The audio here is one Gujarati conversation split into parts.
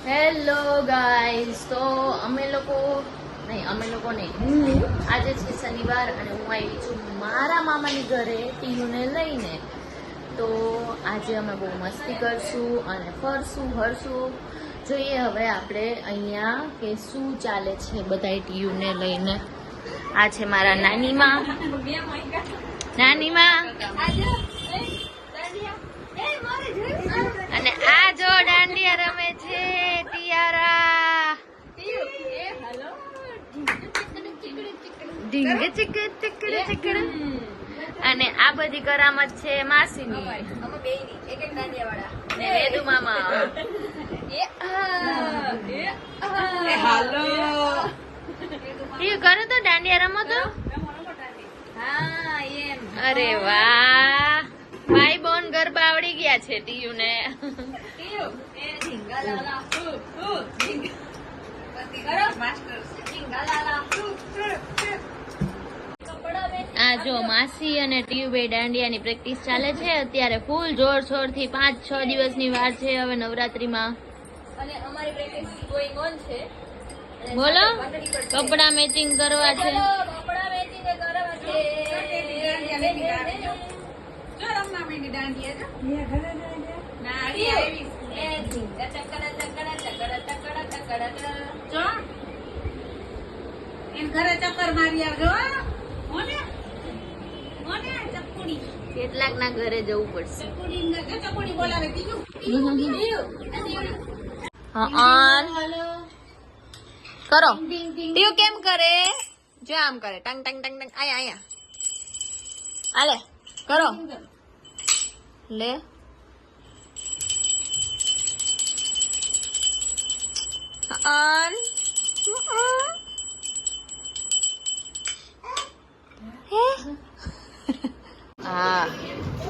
હેલો ગાઈઝ, તો અમે લોકો નહીં, આજે છે શનિવાર અને હું આવી છું મારા મામાની ઘરે ટીયુને લઈને. તો આજે અમે બહુ મસ્તી કરશું અને ફરશું હરશું. જોઈએ હવે આપણે અહીંયા કે શું ચાલે છે બધા ટીયુને લઈને. આ છે મારા નાનીમાં અને આ જો દાંડિયા રમે છે ટિયારા. ઢીંગ ચીક ચીકડ ચીકડ. અને આ બધી કરામત છે માસીની ને વેદુ મામા. કરે તો દાંડિયા રમો તો. અરે વાહ, ભાઈ બોન ગરબા આવડી ગયા છે ટીયુ ને. આ જો માસી અને ટીયુ બે દાંડિયાની પ્રેક્ટિસ ચાલે છે અત્યારે ફૂલ જોરશોર થી. 5-6 દિવસની વાર છે હવે નવરાત્રીમાં. અને અમારી પ્રેક્ટિસ ગોઈંગ ઓન છે. બોલો, કપડા મેચિંગ કરવા છે. ચક્કર મારી આવજો. કેટલાક ના ઘરે જવું પડશે. કરો ટીયુ કેમ કરે? જો આમ કરે, ટંગ ટંગ ટંગ ટંગ. આયા આલે કરો લે. હા,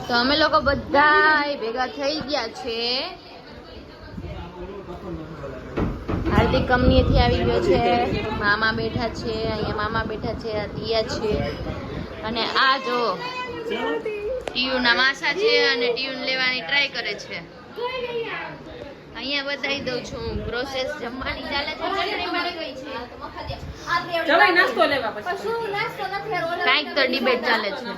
તો અમે લોકો બધા ભેગા થઈ ગયા છે. હાર્દિક કંપનીથી આવી ગયો છે. મામા બેઠા છે અહીંયા, મામા બેઠા છે, આ દિયા છે અને આ જો ટીયુ ના માસા છે અને ટીયુ લેવાની ટ્રાય કરે છે. અહીંયા બતાવી દઉં છું પ્રોસેસ. જમવાની ચાલે છે. ચટણી મળી ગઈ છે. જવાય નાસ્તો લેવા પછી. કાંઈક તો ડિબેટ ચાલે છે.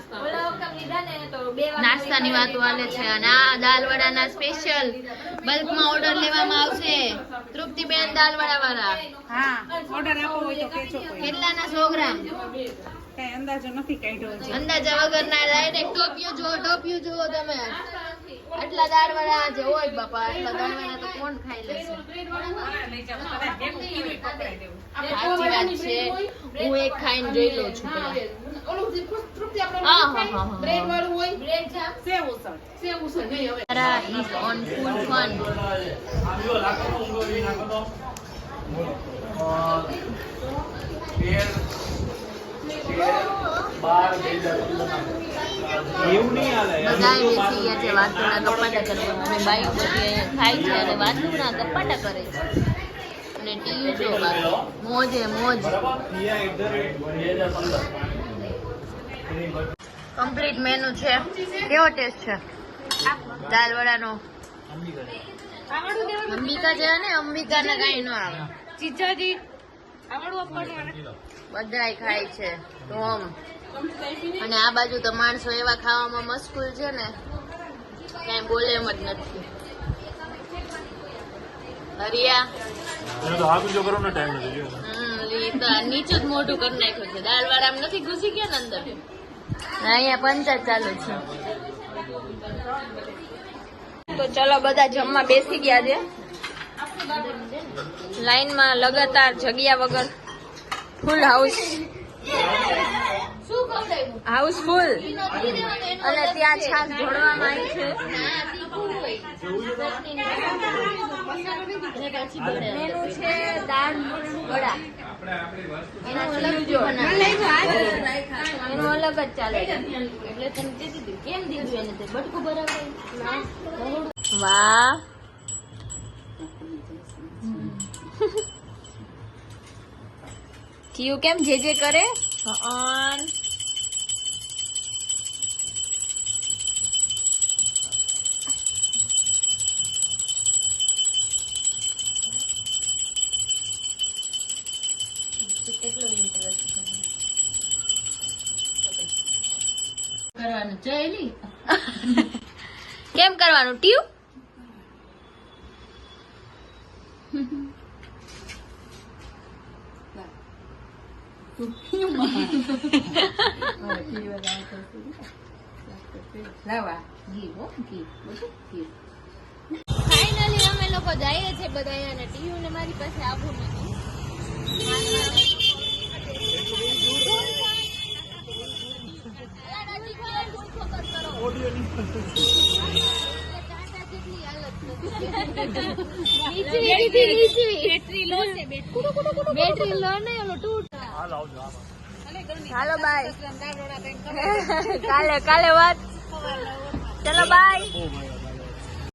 નાસ્તાની વાતો ચાલે છે અને આ દાલ વડાના સ્પેશિયલ બલ્કમાં ઓર્ડર લેવામાં આવશે. તૃપ્તિબેન દાલ વડા વાળા. હા, ઓર્ડર આપવો હોય તો કેજો કોઈ. કેટલાના 100 ગ્રામ? કઈ અંદાજો નથી કાઢ્યો છે. અંદાજા વગરના ડાયરેક્ટ ટોપિયું જુઓ તમે. આટલા દાળ વડા જે હોય બાપા, આટલા દાળ વડા તો કોણ ખાઈ લેશે? સાચી વાત છે. હું એક ખાઈને જોઈ લઉં છું પેલા. Tara is on full fun. બધાય બેસી ગયા છે વાતુના કપાટા કરવા. અને બાઈક બધી ખાય છે અને વાતુના કપાટા કરે છે. અને ટીવી જો બાકી મોજે મોજ. કમ્પ્લીટ મેનુ છે. કેવો ટેસ્ટ છે દાલ વડાનો? અંબિકા છે ને, અંબિકા ને કઈ ન આવે. ચીચાજી બધાય ખાય છે ધોમ. અને આ બાજુ તો માણસો એવા ખાવામાં મશગુલ છે ને કઈ બોલે એમ જ નથી. હરિયા નીચું જ મોઢું કરી નાખ્યું છે. દાલ વાળા નથી ઘૂસી ગયા ને અંદર. અહીંયા પંચાયત ચાલુ છે. તો ચલો બધા જમવા બેસી ગયા છે લાઈનમાં લગાતાર, જગ્યા વગર. ફૂલ હાઉસફુલ. અને ત્યાં છાશ ઢોળવામાં આવી છે. મેનુ છે દાળ વડા. એનું અલગ જ ચાલે. એટલે તમે દીધું કેમ દીધું એને? તે બટકું બરાબર. વાહ, ટીયુ કેમ જે કરે? કેટલો ઇન્ટરેસ્ટ કરવાનું જયલી કેમ કરવાનું ટ્યુ ફાઇનલી અમે લોકો જઈએ છીએ બધા અને ટીયુ ને મારી પાસે આવવું નથી બેટરી લો ને ઓલો તૂટ હાલો બાય કાલે વાત ચલો બાય